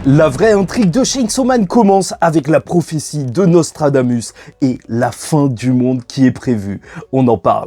La vraie intrigue de Chainsaw Man commence avec la prophétie de Nostradamus et la fin du monde qui est prévue. On en parle.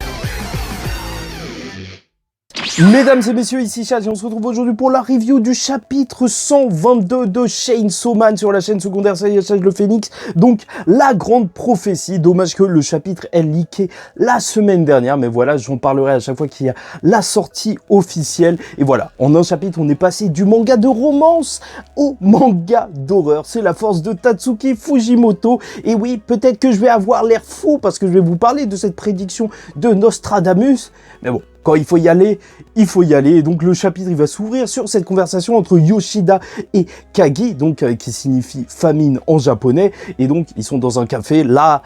Mesdames et messieurs, ici Chad et on se retrouve aujourd'hui pour la review du chapitre 122 de Chainsaw Man sur la chaîne secondaire Chad le Phoenix. Donc, la grande prophétie. Dommage que le chapitre est leaké la semaine dernière, mais voilà, j'en parlerai à chaque fois qu'il y a la sortie officielle. Et voilà, en un chapitre, on est passé du manga de romance au manga d'horreur. C'est la force de Tatsuki Fujimoto. Et oui, peut-être que je vais avoir l'air fou parce que je vais vous parler de cette prédiction de Nostradamus. Mais bon, quand il faut y aller, il faut y aller. Et donc le chapitre il va s'ouvrir sur cette conversation entre Yoshida et Kagi, donc qui signifie famine en japonais. Et donc ils sont dans un café là.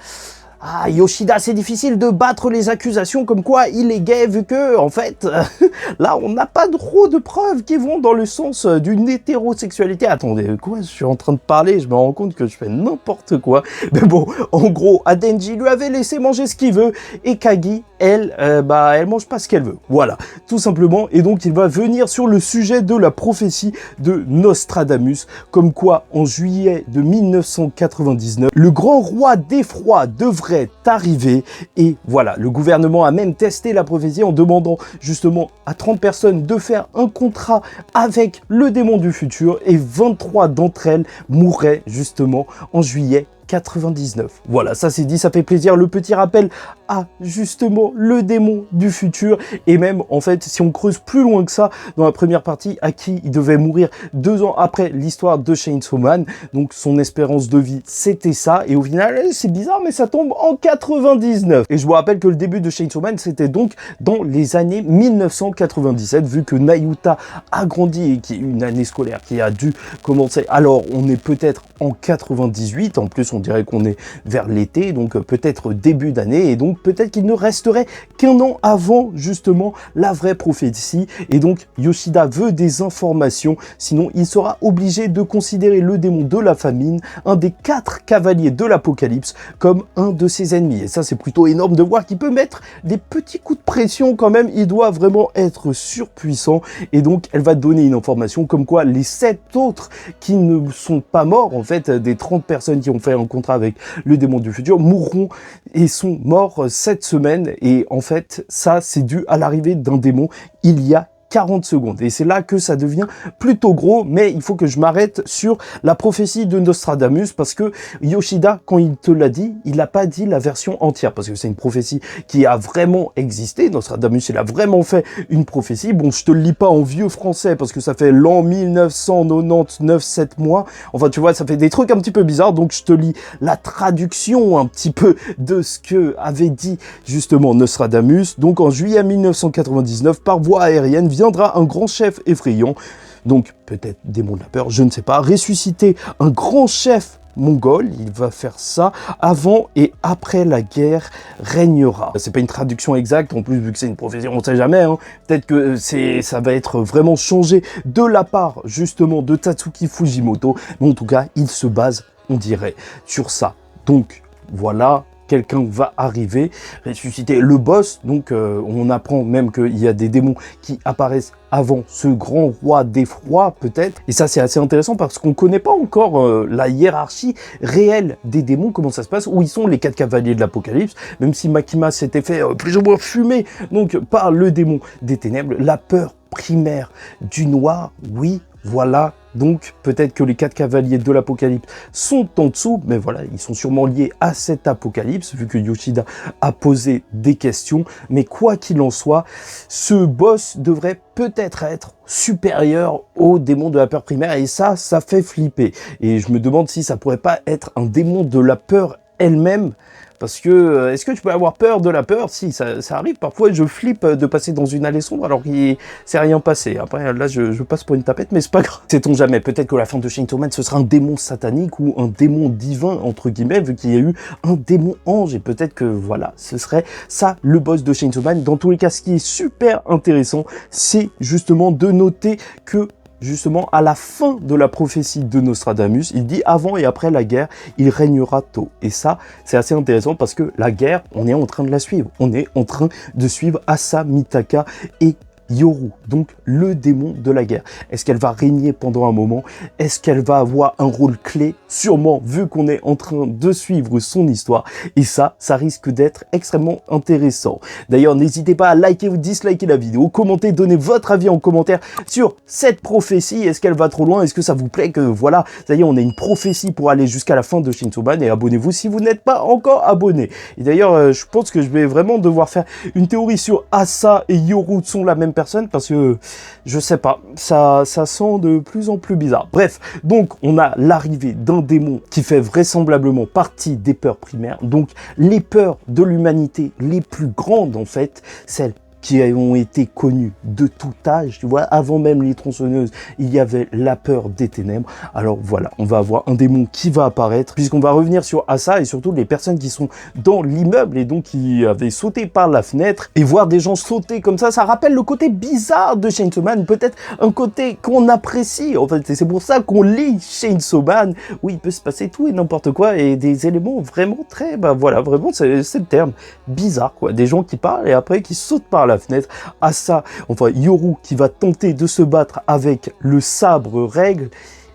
Ah, Yoshida, c'est difficile de battre les accusations comme quoi il est gay vu que, en fait, là, on n'a pas trop de preuves qui vont dans le sens d'une hétérosexualité. Attendez, quoi, je suis en train de parler, je me rends compte que je fais n'importe quoi. Mais bon, en gros, Adenji lui avait laissé manger ce qu'il veut et Kagi, elle mange pas ce qu'elle veut. Voilà, tout simplement. Et donc, il va venir sur le sujet de la prophétie de Nostradamus, comme quoi, en juillet de 1999, le grand roi d'effroi devrait arriver. Et voilà, le gouvernement a même testé la prophétie en demandant justement à 30 personnes de faire un contrat avec le démon du futur et 23 d'entre elles mourraient justement en juillet 99. Voilà, ça c'est dit, ça fait plaisir. Le petit rappel à justement le démon du futur. Et même, en fait, si on creuse plus loin que ça, dans la première partie, Aki, il devait mourir 2 ans après l'histoire de Chainsaw Man. Donc, son espérance de vie, c'était ça. Et au final, c'est bizarre, mais ça tombe en 99. Et je vous rappelle que le début de Chainsaw Man, c'était donc dans les années 1997, vu que Nayuta a grandi et qui est une année scolaire qui a dû commencer. Alors, on est peut-être en 98. En plus, on dirait qu'on est vers l'été, donc peut-être début d'année, et donc peut-être qu'il ne resterait qu'un an avant justement la vraie prophétie. Et donc Yoshida veut des informations, sinon il sera obligé de considérer le démon de la famine, un des 4 cavaliers de l'apocalypse, comme un de ses ennemis. Et ça, c'est plutôt énorme de voir qu'il peut mettre des petits coups de pression quand même. Il doit vraiment être surpuissant. Et donc elle va donner une information comme quoi les 7 autres qui ne sont pas morts, en fait, des 30 personnes qui ont fait un contrat avec le démon du futur, mourront et sont morts cette semaine. Et en fait, ça, c'est dû à l'arrivée d'un démon il y a 40 secondes. Et c'est là que ça devient plutôt gros, mais il faut que je m'arrête sur la prophétie de Nostradamus, parce que Yoshida, quand il te l'a dit, il n'a pas dit la version entière, parce que c'est une prophétie qui a vraiment existé. Nostradamus, il a vraiment fait une prophétie. Bon, je te le lis pas en vieux français, parce que ça fait l'an 1999, 7 mois. Enfin, tu vois, ça fait des trucs un petit peu bizarres, donc je te lis la traduction un petit peu de ce que avait dit justement Nostradamus. Donc, en juillet 1999, par voie aérienne, viendra un grand chef effrayant, donc peut-être démon de la peur, je ne sais pas, ressusciter un grand chef mongol. Il va faire ça avant et après la guerre régnera. C'est pas une traduction exacte, en plus vu que c'est une prophétie, on sait jamais, hein. Peut-être que ça va être vraiment changé de la part justement de Tatsuki Fujimoto, mais en tout cas il se base, on dirait, sur ça. Donc voilà, quelqu'un va arriver, ressusciter le boss. Donc on apprend même qu'il y a des démons qui apparaissent avant ce grand roi d'effroi peut-être. Et ça c'est assez intéressant parce qu'on connaît pas encore la hiérarchie réelle des démons, comment ça se passe, où ils sont les 4 cavaliers de l'apocalypse, même si Makima s'était fait plus ou moins fumer donc par le démon des ténèbres, la peur primaire du noir, oui, voilà. Donc peut-être que les 4 cavaliers de l'apocalypse sont en dessous, mais voilà, ils sont sûrement liés à cet apocalypse, vu que Yoshida a posé des questions. Mais quoi qu'il en soit, ce boss devrait peut-être être supérieur au démon de la peur primaire, et ça fait flipper. Et je me demande si ça pourrait pas être un démon de la peur elle-même. Parce que, est-ce que tu peux avoir peur de la peur? Si, ça arrive. Parfois, je flippe de passer dans une allée sombre alors qu'il s'est rien passé. Après, là, je passe pour une tapette, mais c'est pas grave. Sait-on jamais. Peut-être que la fin de Chainsaw Man, ce sera un démon satanique ou un démon divin, entre guillemets, vu qu'il y a eu un démon ange. Et peut-être que, voilà, ce serait ça, le boss de Chainsaw Man. Dans tous les cas, ce qui est super intéressant, c'est justement de noter que justement, à la fin de la prophétie de Nostradamus, il dit avant et après la guerre, il régnera tôt. Et ça, c'est assez intéressant parce que la guerre, on est en train de la suivre. On est en train de suivre Asa Mitaka et Yoru, donc le démon de la guerre. Est-ce qu'elle va régner pendant un moment? Est-ce qu'elle va avoir un rôle clé? Sûrement, vu qu'on est en train de suivre son histoire. Et ça risque d'être extrêmement intéressant. D'ailleurs, n'hésitez pas à liker ou disliker la vidéo, commenter, donner votre avis en commentaire sur cette prophétie. Est-ce qu'elle va trop loin? Est-ce que ça vous plaît que, voilà, ça y est, on a une prophétie pour aller jusqu'à la fin de Chainsaw Man, et abonnez-vous si vous n'êtes pas encore abonné. Et d'ailleurs, je pense que je vais vraiment devoir faire une théorie sur Asa et Yoru sont la même personne, parce que je sais pas, ça sent de plus en plus bizarre. Bref, donc on a l'arrivée d'un démon qui fait vraisemblablement partie des peurs primaires, donc les peurs de l'humanité les plus grandes en fait, celles qui ont été connus de tout âge, tu vois, avant même les tronçonneuses, il y avait la peur des ténèbres. Alors voilà, on va avoir un démon qui va apparaître, puisqu'on va revenir sur Asa et surtout les personnes qui sont dans l'immeuble et donc qui avaient sauté par la fenêtre, et voir des gens sauter comme ça rappelle le côté bizarre de Chainsaw Man, peut-être un côté qu'on apprécie, en fait, et c'est pour ça qu'on lit Chainsaw Man, où il peut se passer tout et n'importe quoi, et des éléments vraiment très, bah voilà, vraiment, c'est le terme, bizarre, quoi, des gens qui parlent et après qui sautent par la fenêtre. Asa, enfin Yoru, qui va tenter de se battre avec le sabre règle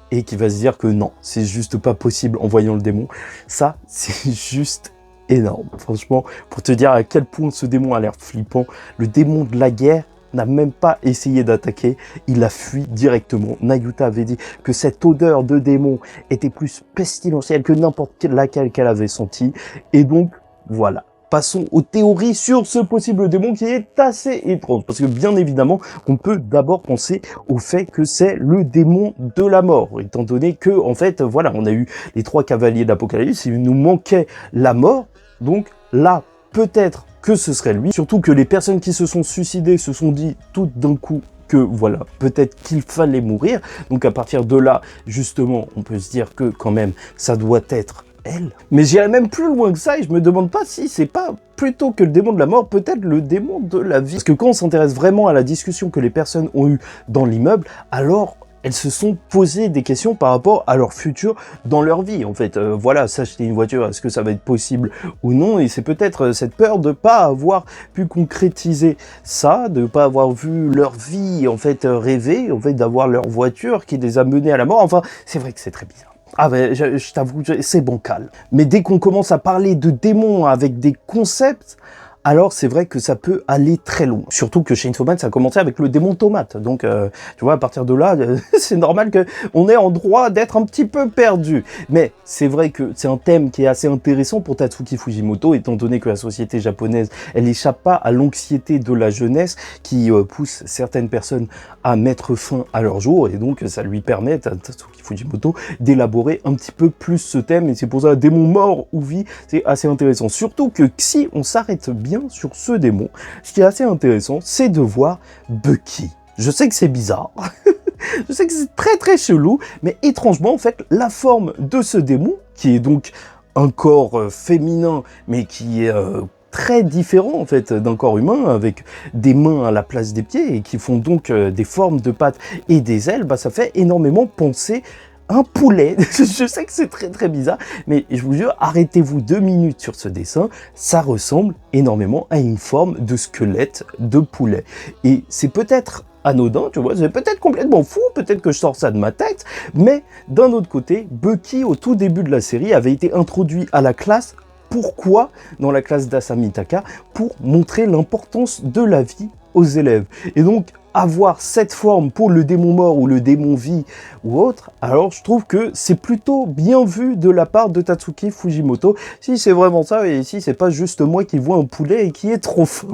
et qui va se dire que non, c'est juste pas possible en voyant le démon. Ça, c'est juste énorme. Franchement, pour te dire à quel point ce démon a l'air flippant, le démon de la guerre n'a même pas essayé d'attaquer, il a fui directement. Nayuta avait dit que cette odeur de démon était plus pestilentielle que n'importe laquelle qu'elle avait sentie, et donc voilà. Passons aux théories sur ce possible démon qui est assez étrange. Parce que bien évidemment, on peut d'abord penser au fait que c'est le démon de la mort. Étant donné que, en fait, voilà, on a eu les 3 cavaliers de l'Apocalypse, il nous manquait la mort. Donc là, peut-être que ce serait lui. Surtout que les personnes qui se sont suicidées se sont dit tout d'un coup que voilà, peut-être qu'il fallait mourir. Donc à partir de là, justement, on peut se dire que quand même, ça doit être elle. Mais j'irais même plus loin que ça et je me demande pas si c'est pas plutôt que le démon de la mort, peut-être le démon de la vie. Parce que quand on s'intéresse vraiment à la discussion que les personnes ont eue dans l'immeuble, alors elles se sont posées des questions par rapport à leur futur dans leur vie. En fait, voilà, s'acheter une voiture, est-ce que ça va être possible ou non? Et c'est peut-être cette peur de pas avoir pu concrétiser ça, de pas avoir vu leur vie en fait rêver, en fait d'avoir leur voiture qui les a menés à la mort. Enfin, c'est vrai que c'est très bizarre. Ah ben, je t'avoue, c'est bancal. Mais dès qu'on commence à parler de démons avec des concepts, alors c'est vrai que ça peut aller très loin. Surtout que Chainsaw Man, ça a commencé avec le démon tomate. Donc, tu vois, à partir de là, c'est normal qu'on ait en droit d'être un petit peu perdu. Mais c'est vrai que c'est un thème qui est assez intéressant pour Tatsuki Fujimoto, étant donné que la société japonaise, elle n'échappe pas à l'anxiété de la jeunesse qui pousse certaines personnes à mettre fin à leur jour. Et donc, ça lui permet, à Tatsuki Fujimoto, d'élaborer un petit peu plus ce thème. Et c'est pour ça, démon mort ou vie, c'est assez intéressant. Surtout que si on s'arrête bien sur ce démon, ce qui est assez intéressant, c'est de voir Bucky. Je sais que c'est bizarre, je sais que c'est très très chelou, mais étrangement, en fait, la forme de ce démon, qui est donc un corps féminin, mais qui est très différent en fait d'un corps humain, avec des mains à la place des pieds, et qui font donc des formes de pattes et des ailes, bah, ça fait énormément penser un poulet. Je sais que c'est très très bizarre, mais je vous jure, arrêtez-vous 2 minutes sur ce dessin, ça ressemble énormément à une forme de squelette de poulet. Et c'est peut-être anodin, tu vois, c'est peut-être complètement fou, peut-être que je sors ça de ma tête, mais d'un autre côté, Bucky, au tout début de la série, avait été introduit à la classe. Pourquoi dans la classe d'Asamitaka? Pour montrer l'importance de la vie aux élèves. Et donc, avoir cette forme pour le démon mort ou le démon vie ou autre, alors je trouve que c'est plutôt bien vu de la part de Tatsuki Fujimoto, si c'est vraiment ça et si c'est pas juste moi qui vois un poulet et qui est trop fin.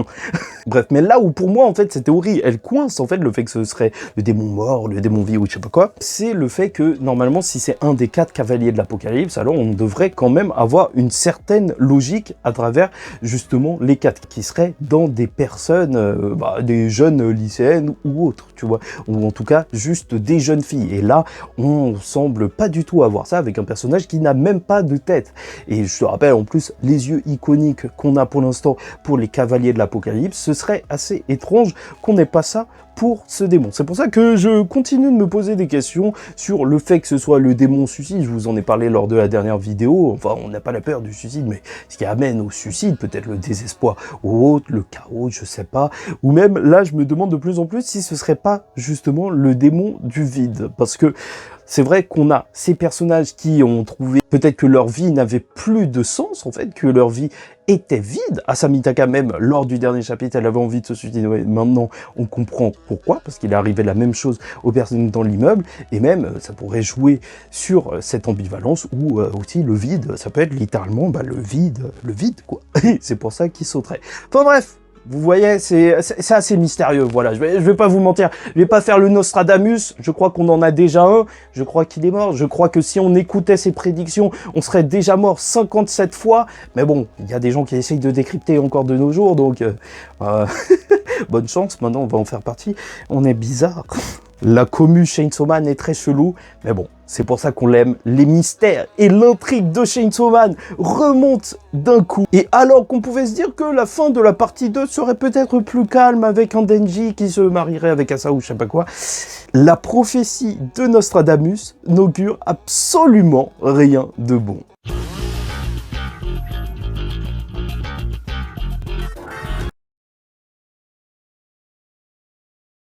Bref, mais là où pour moi en fait cette théorie elle coince en fait le fait que ce serait le démon mort, le démon vie ou je sais pas quoi, c'est le fait que normalement si c'est un des 4 cavaliers de l'Apocalypse, alors on devrait quand même avoir une certaine logique à travers justement les 4 qui seraient dans des personnes, des jeunes lycéennes ou autres, tu vois, ou en tout cas juste des jeunes filles. Et là, on semble pas du tout avoir ça avec un personnage qui n'a même pas de tête. Et je te rappelle en plus les yeux iconiques qu'on a pour l'instant pour les cavaliers de l'Apocalypse, ce serait assez étrange qu'on n'ait pas ça pour ce démon. C'est pour ça que je continue de me poser des questions sur le fait que ce soit le démon suicide. Je vous en ai parlé lors de la dernière vidéo. Enfin, on n'a pas la peur du suicide, mais ce qui amène au suicide, peut-être le désespoir ou autre, le chaos, je sais pas. Ou même, là, je me demande de plus en plus si ce serait pas justement le démon du vide. Parce que c'est vrai qu'on a ces personnages qui ont trouvé peut-être que leur vie n'avait plus de sens, en fait, que leur vie était vide. Asami Taka, même, lors du dernier chapitre, elle avait envie de se suicider. Maintenant, on comprend pourquoi, parce qu'il est arrivé la même chose aux personnes dans l'immeuble, et même, ça pourrait jouer sur cette ambivalence, ou aussi le vide, ça peut être littéralement le vide, quoi. C'est pour ça qu'il sauterait. Enfin bref, vous voyez, c'est assez mystérieux, voilà, je vais pas vous mentir, je vais pas faire le Nostradamus, je crois qu'on en a déjà un, je crois qu'il est mort, je crois que si on écoutait ses prédictions, on serait déjà mort 57 fois, mais bon, il y a des gens qui essayent de décrypter encore de nos jours, donc bonne chance, maintenant on va en faire partie, on est bizarre. La commu Chainsaw Man est très chelou, mais bon, c'est pour ça qu'on l'aime. Les mystères et l'intrigue de Chainsaw Man remontent d'un coup. Et alors qu'on pouvait se dire que la fin de la partie 2 serait peut-être plus calme avec un Denji qui se marierait avec Asa ou je sais pas quoi, la prophétie de Nostradamus n'augure absolument rien de bon.